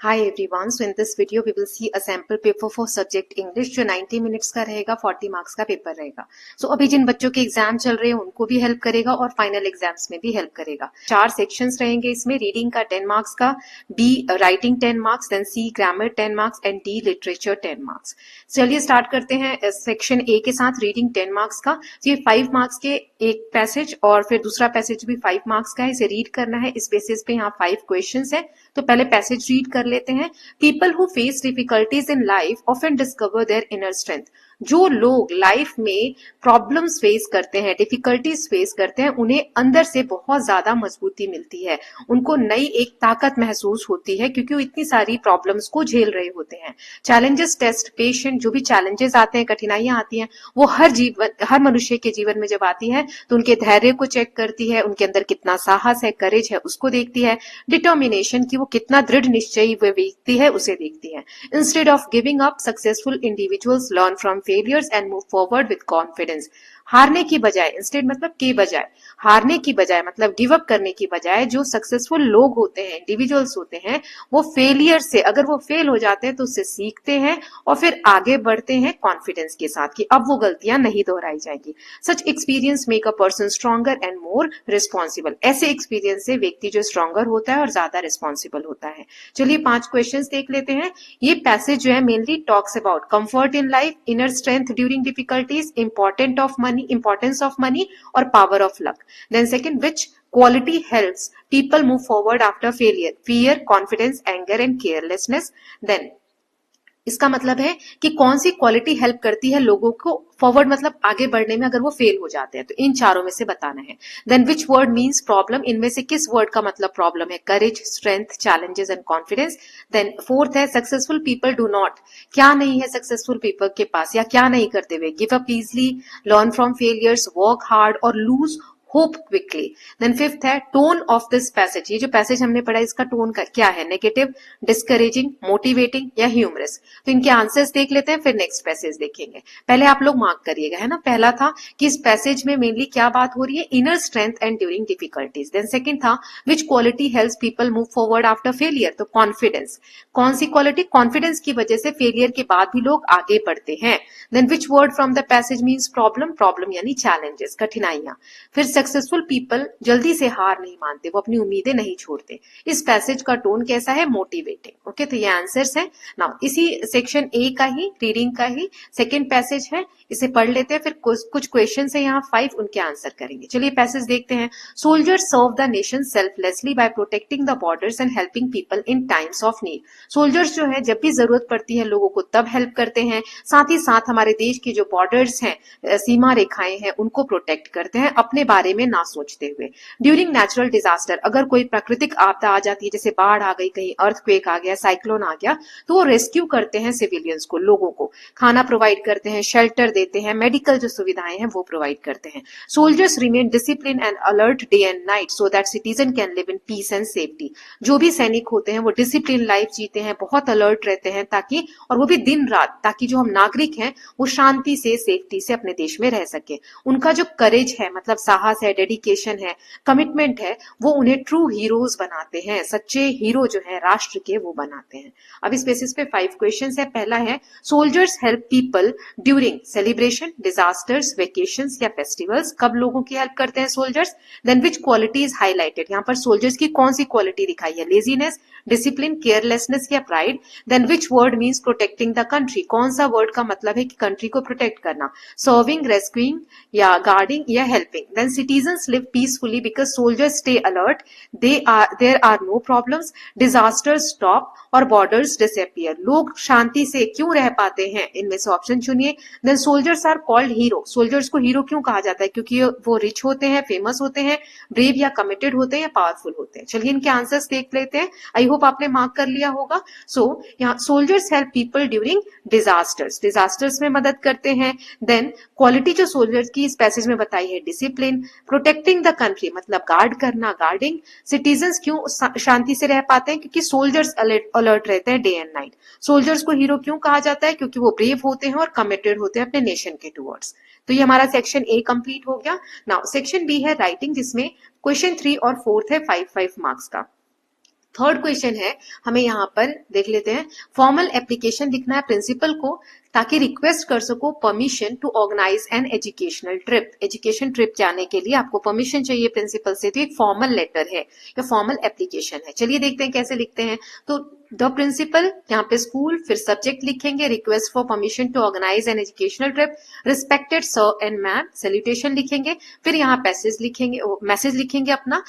Hi everyone. So in this video we will see a sample paper for subject English जो 90 minutes का रहेगा, 40 marks का paper रहेगा. So अभी जिन बच्चों के एग्जाम चल रहे हैं उनको भी हेल्प करेगा और फाइनल एग्जाम्स में भी हेल्प करेगा. 4 सेक्शंस रहेंगे इसमें. रीडिंग का 10 मार्क्स का, B writing 10 marks, then C grammar 10 marks and D literature 10 marks. चलिए स्टार्ट करते हैं सेक्शन ए के साथ. रीडिंग 10 मार्क्स का. तो ये 5 मार्क्स के एक पैसेज और फिर दूसरा पैसेज भी 5 मार्क्स का है. इसे रीड करना है. इस बेसिस पे यहाँ 5 क्वेश्चंस है. तो पहले पैसेज रीड कर लेते हैं. People who face difficulties in life often discover their inner strength. जो लोग लाइफ में प्रॉब्लम्स फेस करते हैं, डिफिकल्टीज फेस करते हैं, उन्हें अंदर से बहुत ज्यादा मजबूती मिलती है. उनको नई एक ताकत महसूस होती है क्योंकि वो इतनी सारी प्रॉब्लम्स को झेल रहे होते हैं. Challenges test patient. जो भी चैलेंजेस आते हैं, कठिनाइयां आती हैं, वो हर मनुष्य के जीवन में जब आती है तो उनके धैर्य को चेक करती है. उनके अंदर कितना साहस है, करेज है, उसको देखती है. डिटर्मिनेशन की वो कितना दृढ़ निश्चयी वो व्यक्ति है, उसे देखती है. Instead of giving up, successful individuals learn from failures and move forward with confidence. हारने की बजाय, इंस्टेड मतलब के बजाय, हारने की बजाय मतलब गिव अप करने की बजाय, जो सक्सेसफुल लोग होते हैं, इंडिविजुअल्स होते हैं, वो फेलियर से, अगर वो फेल हो जाते हैं तो उससे सीखते हैं और फिर आगे बढ़ते हैं कॉन्फिडेंस के साथ कि अब वो गलतियां नहीं दोहराई जाएंगी. Such experience make a person stronger and more responsible. ऐसे एक्सपीरियंस से व्यक्ति जो स्ट्रॉन्गर होता है और ज्यादा रिस्पॉन्सिबल होता है. चलिए 5 क्वेश्चंस देख लेते हैं. ये पैसेज जो है mainly talks about comfort in life, inner strength during difficulties, importance of money और power of luck. Then second, which quality helps people move forward after failure, fear, confidence, anger and carelessness. Then इसका मतलब है कि कौन सी quality help करती है लोगों को फॉरवर्ड, मतलब आगे बढ़ने में, अगर वो फेल हो जाते हैं. तो इन चारों में से बताना है. Then which word means problem. इनमें से किस वर्ड का मतलब प्रॉब्लम है? Courage, strength, challenges and confidence. Then fourth है सक्सेसफुल पीपल डू नॉट. क्या नहीं है सक्सेसफुल पीपल के पास, या क्या नहीं करते हुए? Give up easily, learn from failures, work hard और lose hope quickly. Then fifth है टोन ऑफ दिस पैसेज. ये जो पैसेज हमने पढ़ा इसका टोन का क्या है? नेगेटिव, डिस्करेजिंग, मोटिवेटिंग या ह्यूमरस. तो इनके आंसर्स देख लेते हैं, फिर नेक्स्ट पैसेज देखेंगे. पहले आप लोग मार्क करिएगा, है ना. पहला था कि इस पैसेज में मेनली क्या बात हो रही है? Inner strength and during difficulties. Then second था which quality helps people move forward after failure. तो कॉन्फिडेंस. कौन सी क्वालिटी? कॉन्फिडेंस की वजह से फेलियर के बाद भी लोग आगे बढ़ते हैं. Then which word from the passage means problem. Problem यानी चैलेंजेस, कठिनाइयां. फिर सक्सेसफुल पीपल जल्दी से हार नहीं मानते, वो अपनी उम्मीदें नहीं छोड़ते. इस पैसेज का टोन कैसा है? मोटिवेटिंग. ओके, तो ये आंसर्स हैं. नाउ इसी सेक्शन ए का ही, रीडिंग का ही सेकेंड पैसेज है, इसे पढ़ लेते हैं. फिर कुछ क्वेश्चन है यहाँ 5, उनके आंसर करेंगे. चलिए पैसेज देखते हैं. Soldiers serve the nation selflessly by protecting the borders and helping people in times of need. Soldiers जो है जब भी जरूरत पड़ती है लोगों को तब हेल्प करते हैं, साथ ही साथ हमारे देश की जो बॉर्डर्स हैं, सीमा रेखाएं हैं, उनको प्रोटेक्ट करते हैं अपने बारे में ना सोचते हुए. ड्यूरिंग नेचुरल डिजास्टर, अगर कोई प्राकृतिक आपदा आ जाती है, जैसे बाढ़ आ गई, कहीं अर्थक्वेक आ गया, साइक्लोन आ गया, तो वो रेस्क्यू करते हैं सिविलियंस को, लोगों को खाना प्रोवाइड करते हैं, शेल्टर देते हैं, मेडिकल जो सुविधाएं हैं वो प्रोवाइड करते हैं. Soldiers remain discipline and alert day and night so that citizen can live in peace and safety. जो भी सैनिक होते हैं वो डिसिप्लिन लाइफ जीते हैं, बहुत अलर्ट रहते हैं, ताकि, और वो भी दिन रात, ताकि जो हम नागरिक हैं वो शांति से, सेफ्टी से अपने देश में रह सके. उनका जो करेज है, मतलब साहस है, डेडिकेशन है, कमिटमेंट है, वो उन्हें ट्रू हीरोज बनाते हैं. सच्चे हीरो जो है राष्ट्र के, वो बनाते हैं. अब इस बेसिस पे 5 क्वेश्चंस है. पहला है soldiers help people during celebration, disasters, vacations या फेस्टिवल्स. कब लोगों की हेल्प करते हैं soldiers? Then which quality is highlighted. यहाँ पर सोल्जर्स की कौन सी क्वालिटी दिखाई है? लेजीनेस, डिसिप्लिन, केयरलेसनेस या pride. Then which word means protecting the country. कौन सा वर्ड का मतलब है कि कंट्री को प्रोटेक्ट करना? सर्विंग, रेस्क्यूइंग या गार्डिंग या helping. Then citizens live peacefully because soldiers stay alert, there are no problems, disasters stop और बॉर्डर्स डिसअपियर. लोग शांति से क्यों रह पाते हैं? इनमें से ऑप्शन चुनिए. Then soldiers are called hero. Soldiers को हीरो क्यों कहा जाता है? क्योंकि वो रिच होते हैं, फेमस होते हैं, ब्रेव या कमिटेड होते हैं या पावरफुल होते हैं. चलिए इनके आंसर्स देख लेते हैं. आई होप आपने मार्क कर लिया होगा. सो यहाँ soldiers help people during disasters, disasters में मदद करते हैं. देन क्वालिटी जो सोल्जर्स की इस पैसेज में बताई है, डिसिप्लिन, प्रोटेक्टिंग द कंट्री मतलब गार्ड करना, गार्डिंग. सिटीजन्स क्यों शांति से रह पाते हैं? क्योंकि सोल्जर्स अलर्ट रहते हैं डे एंड नाइट. सोल्जर्स को हीरो क्यों कहा जाता है? क्योंकि वो ब्रेव होते हैं और कमिटेड होते हैं अपने नेशन के टुवर्ड्स. तो ये हमारा सेक्शन ए कंप्लीट हो गया. नाउ सेक्शन बी है राइटिंग, जिसमें क्वेश्चन 3 और 4 है 5 मार्क्स का. थर्ड क्वेश्चन है, हमें यहाँ पर देख लेते हैं, फॉर्मल एप्लीकेशन लिखना है प्रिंसिपल को ताकि रिक्वेस्ट कर सको permission to organise an educational trip. Education trip जाने के लिए आपको परमिशन चाहिए प्रिंसिपल से, तो एक फॉर्मल लेटर है या फॉर्मल एप्लीकेशन है। चलिए देखते हैं कैसे लिखते हैं। तो द प्रिंसिपल, यहाँ पे स्कूल, फिर सब्जेक्ट लिखेंगे, request for permission to organise an educational trip, respected sir and ma'am, salutation लिखेंगे, फिर यहाँ मैसेज लिखेंगे अपना,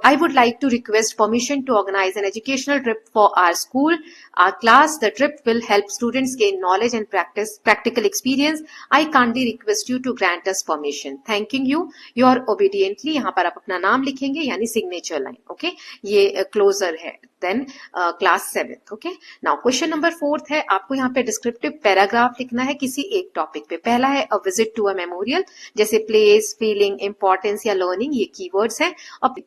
I would like to request permission to organise an educational trip for our school, our class, the trip will help students gain knowledge and practical experience. I kindly request you to grant us permission. Thanking you. Your obediently. यहाँ पर आप अपना नाम लिखेंगे यानी signature line. Okay, ये closure है. Then class 7th. Okay, now question number 4th है, आपको यहाँ पे डिस्क्रिप्टिव पैराग्राफ लिखना है किसी एक टॉपिक पे. पहला है a visit to a memorial, जैसे प्लेस, फीलिंग, इंपॉर्टेंस या लर्निंग, ये कीवर्ड्स हैं. अब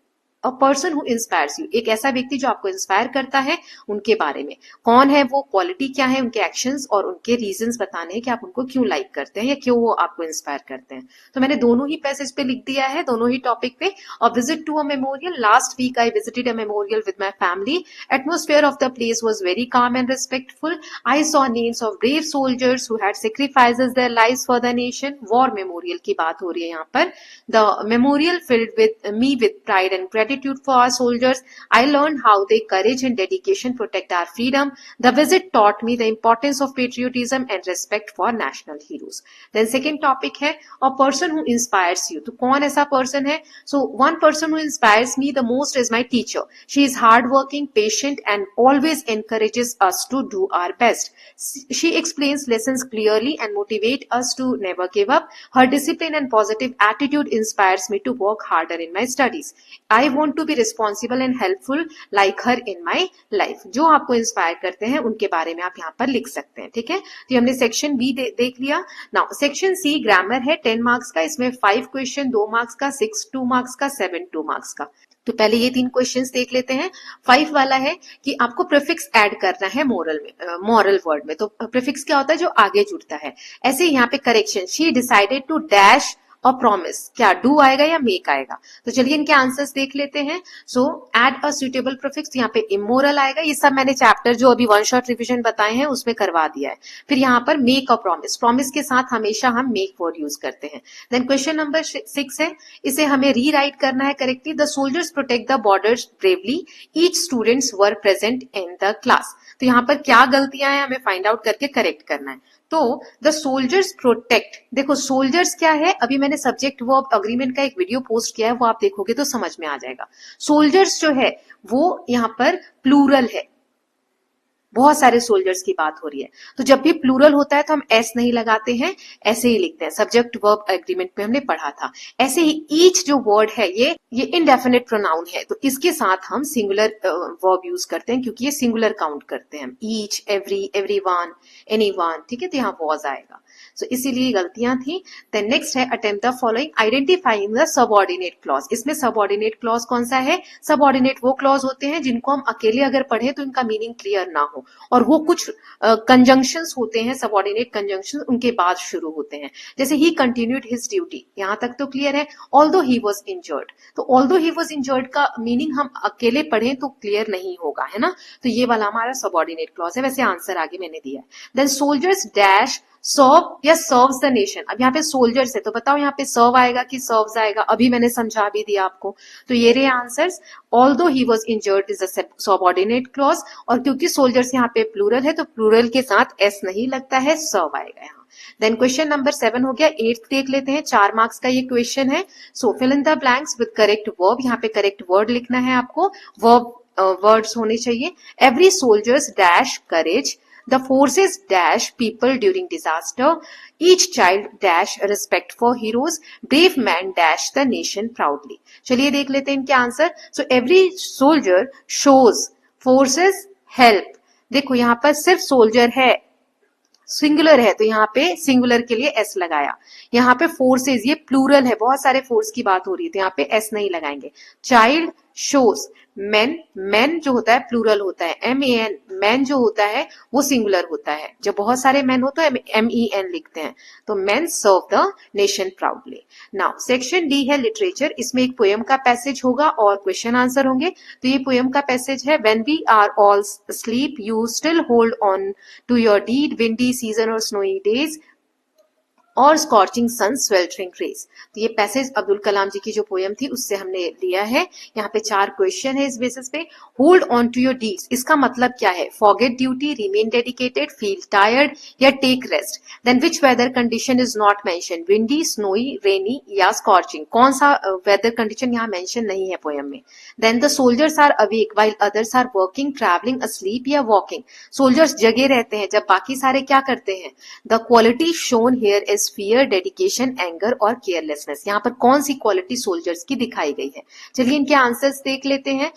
a person who inspires you, एक ऐसा व्यक्ति जो आपको इंस्पायर करता है, उनके बारे में कौन है वो, क्वालिटी क्या है, उनके एक्शंस और उनके रीजंस बताने हैं कि आप उनको क्यों लाइक करते हैं या क्यों वो आपको इंस्पायर करते हैं. तो मैंने दोनों ही पैसेज पे लिख दिया है, दोनों ही टॉपिक पे. और visit to a memorial, last week I visited a memorial with my family. Atmosphere of the place was very calm and respectful. I saw names of brave soldiers who had sacrifices their lives for the nation. War memorial की बात हो रही है यहाँ पर. The memorial filled with me with pride and gratitude for our soldiers. I learned how their courage and dedication protect our freedom. The visit taught me the importance of patriotism and respect for national heroes. Then second topic है a person who inspires you. तो कौन ऐसा person है? So one person who inspires me the most is my teacher. She is hardworking, patient and always encourages us to do our best. She explains lessons clearly and motivate us to never give up. Her discipline and positive attitude inspires me to work harder in my studies. I want to be responsible and helpful like her in my life. जो आपको inspire करते हैं उनके बारे में आप यहाँ पर लिख सकते हैं. ठीक है, तो हमने सेक्शन बी देख लिया. नाउ सेक्शन सी ग्रामर है 10 मार्क्स का. इसमें 5 क्वेश्चन 2 मार्क्स का, 6 2 मार्क्स का, 7 2 मार्क्स का. तो पहले ये 3 क्वेश्चंस देख लेते हैं. 5 वाला है कि आपको प्रीफिक्स ऐड करना है मॉरल वर्ड में. तो प्रीफिक्स क्या होता है? जो आगे जुड़ता है. ऐसे यहाँ पे correction, she decided to dash और प्रॉमिस, क्या डू आएगा या मेक आएगा? तो चलिए इनके आंसर्स देख लेते हैं. सो एड अ सुटेबल प्रीफिक्स, यहाँ पे इमोरल आएगा. ये सब मैंने चैप्टर जो अभी वन शॉट रिविजन बताए हैं उसमें करवा दिया है. फिर यहाँ पर मेक अ प्रॉमिस, प्रॉमिस के साथ हमेशा हम मेक वर्ड यूज करते हैं. देन क्वेश्चन नंबर 6 है, इसे हमें रीराइट करना है correctly. The soldiers protect the borders bravely, each students were present in the class. तो यहाँ पर क्या गलतियां हैं हमें फाइंड आउट करके करेक्ट करना है. तो द सोल्जर्स प्रोटेक्ट, देखो सोल्जर्स क्या है, अभी मैंने सब्जेक्ट वर्ब अग्रीमेंट का एक वीडियो पोस्ट किया है, वो आप देखोगे तो समझ में आ जाएगा. सोल्जर्स जो है वो यहाँ पर प्लूरल है, बहुत सारे सोल्जर्स की बात हो रही है. तो जब भी प्लूरल होता है तो हम एस नहीं लगाते हैं, ऐसे ही लिखते हैं. सब्जेक्ट वर्ब एग्रीमेंट पे हमने पढ़ा था. ऐसे ही ईच जो वर्ड है ये इनडेफिनिट प्रोनाउन है, तो इसके साथ हम सिंगुलर वर्ब यूज करते हैं क्योंकि ये सिंगुलर काउंट करते हैं. Each, every, everyone, anyone. ठीक है, तो यहाँ वॉज आएगा. सो इसीलिए गलतियां थी. देन नेक्स्ट है attempt the following, identifying the subordinate clause. इसमें सबऑर्डिनेट क्लॉज कौन सा है? सबऑर्डिनेट वो क्लॉज होते हैं जिनको हम अकेले अगर पढ़े तो इनका मीनिंग क्लियर ना हो, और वो कुछ कंजंक्शंस होते हैं, सबऑर्डिनेट कंजंक्शंस, उनके बाद शुरू होते हैं. जैसे ही कंटिन्यूड हिज ड्यूटी, यहां तक तो क्लियर है. ऑल्दो ही वाज इंजर्ड, तो ऑल्दो ही वाज इंजर्ड का मीनिंग हम अकेले पढ़ें तो क्लियर नहीं होगा, है ना. तो ये वाला हमारा सबऑर्डिनेट क्लॉज है. वैसे आंसर आगे मैंने दिया है. देन सोल्जर्स डैश सर्व या सर्व्स द नेशन. अब यहाँ पे सोल्जर्स है तो बताओ यहाँ पे सर्व आएगा कि सर्व्स आएगा? अभी मैंने समझा भी दिया आपको. तो ये रहे answers. Although he was injured is a subordinate clause, और क्योंकि सोल्जर्स यहाँ पे प्लूरल है तो प्लूरल के साथ एस नहीं लगता है, सर्व आएगा यहाँ. देन क्वेश्चन नंबर 7 हो गया. 8th देख लेते हैं. 4 मार्क्स का ये क्वेश्चन है. So fill in the blanks with correct verb. यहाँ पे करेक्ट वर्ड लिखना है आपको. वर्ब वर्ड्स होने चाहिए. Every soldiers dash courage, the forces dash people during disaster, each child dash respect for heroes, brave man dash the nation proudly. चलिए देख लेते हैं इनके answer. So every soldier shows, forces help. देखो यहाँ पर सिर्फ सोल्जर है, सिंगुलर है तो यहाँ पे सिंगुलर के लिए एस लगाया. यहाँ पे फोर्सेस, ये प्लूरल है, बहुत सारे फोर्स की बात हो रही है तो यहाँ पे एस नहीं लगाएंगे. चाइल्ड शोज, मैन, मैन जो होता है प्लूरल होता है, MEN, मैन जो होता है वो सिंगुलर होता है। जब बहुत सारे मैन हो तो MEN लिखते हैं। तो man serve the nation proudly. Now section D है लिटरेचर, इसमें एक पोएम का पैसेज होगा और क्वेश्चन आंसर होंगे। तो ये पोएम का पैसेज है, when we are all asleep you still hold on to your deed, windy season or snowy days और स्कॉर्चिंग सन स्वेल्टरिंग रेस। तो ये पैसेज अब्दुल कलाम जी की जो पोयम थी उससे हमने लिया है। यहाँ पे 4 क्वेश्चन है इस बेसिस पे। Hold on to your deeds, इसका मतलब क्या है? Forget duty, remain dedicated, feel tired या take rest. Then which weather condition is not mention? Windy, snowy, rainy या स्कॉर्चिंग। कौन सा वेदर कंडीशन यहाँ मेंशन नहीं है पोयम में। Then the soldiers are awake while others are working, travelling, asleep या walking. Soldiers जगे रहते हैं जब बाकी सारे क्या करते हैं। The quality shown here is fear, dedication, anger और केयरलेसनेस। यहाँ पर कौन सी क्वालिटी सोल्जर्स की दिखाई गई है? चलिए इनके आंसर्स देख लेते हैं।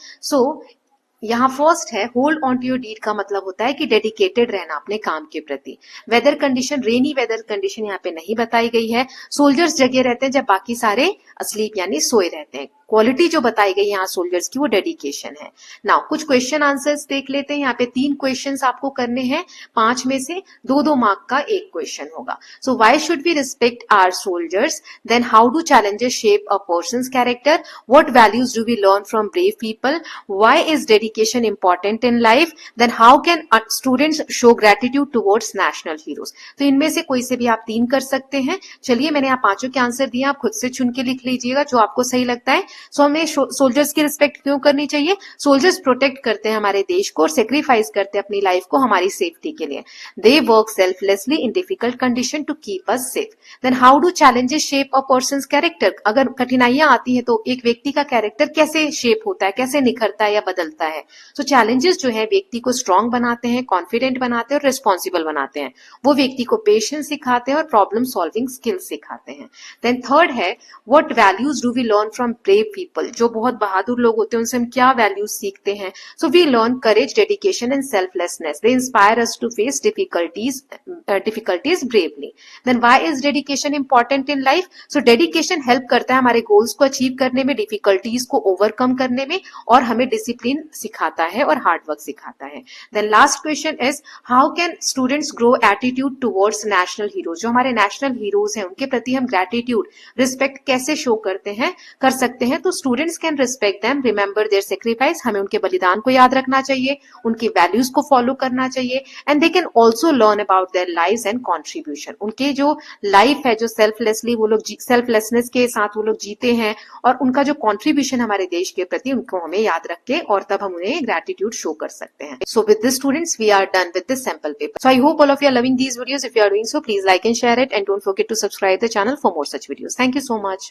यहाँ फर्स्ट है, hold on to your deed का मतलब होता है कि डेडिकेटेड रहना अपने काम के प्रति। Weather condition, rainy weather condition यहाँ पे नहीं बताई गई है। सोल्जर्स जगे रहते हैं जब बाकी सारे अस्लीप यानी सोए रहते हैं। क्वालिटी जो बताई गई यहाँ सोल्जर्स की वो डेडिकेशन है। नाउ कुछ क्वेश्चन आंसर्स देख लेते हैं। यहाँ पे 3 क्वेश्चंस आपको करने हैं, 5 में से 2-2 मार्क का एक क्वेश्चन होगा। So why should we respect our soldiers? Then how do challenges shape a person's character? What values do we learn from brave people? Why is dedication important in life? Then how can students show gratitude towards national heroes? तो इनमें से कोई से भी आप 3 कर सकते हैं। चलिए मैंने यहाँ 5 के आंसर दिए, आप खुद से चुन के लिख लीजिएगा जो आपको सही लगता है। सो हमें सोल्जर्स की रिस्पेक्ट क्यों करनी चाहिए? सोल्जर्स प्रोटेक्ट करते हैं हमारे देश को और सेक्रीफाइस करते हैं अपनी लाइफ को हमारी सेफ्टी के लिए। They work selflessly in difficult condition to keep us safe. Then how do challenges shape a person's character? अगर कठिनाइयां आती है तो एक व्यक्ति का कैरेक्टर कैसे शेप होता है, कैसे निखरता है या बदलता है? तो चैलेंजेस जो है व्यक्ति को स्ट्रांग बनाते हैं, कॉन्फिडेंट बनाते हैं और रिस्पॉन्सिबल बनाते हैं। वो व्यक्ति को पेशेंस सिखाते हैं और प्रॉब्लम सॉल्विंग स्किल्स सिखाते हैं। देन थर्ड है, what values do we learn from brave people? जो बहुत बहादुर लोग होते हैं उनसे हम क्या वैल्यूज सीखते हैं? So we learn courage, dedication and selflessness. They inspire us to face difficulties bravely. Then why is dedication important in life? So dedication help करता है हमारे गोल्स को अचीव करने में, डिफिकल्टीज को ओवरकम करने में और हमें डिसिप्लिन सिखाता है और हार्डवर्क सिखाता है। Then last question is, how can students grow attitude towards national heroes? जो हमारे नेशनल हीरोज हैं उनके प्रति हम ग्रेटिट्यूड, रिस्पेक्ट कैसे शो कर सकते हैं? तो students can respect them, remember there sacrifice. हमें उनके बलिदान को याद रखना चाहिए, उनकी वैल्यूज को फॉलो करना चाहिए। And they can also learn about their lives and contribution. उनके जो लाइफ है, जो सेल्फलेसली वो लोग सेल्फलेसनेस के साथ वो लोग जीते हैं और उनका जो कॉन्ट्रीब्यूशन हमारे देश के प्रति, उनको हमें याद रख के और तब हम उन्हें ग्रेटिट्यूड शो कर सकते हैं। So with this students we are done with this sample paper. So I hope all of you are loving these videos. If you are doing so, please like and share it and don't forget to subscribe the channel for more such videos. Thank you so much.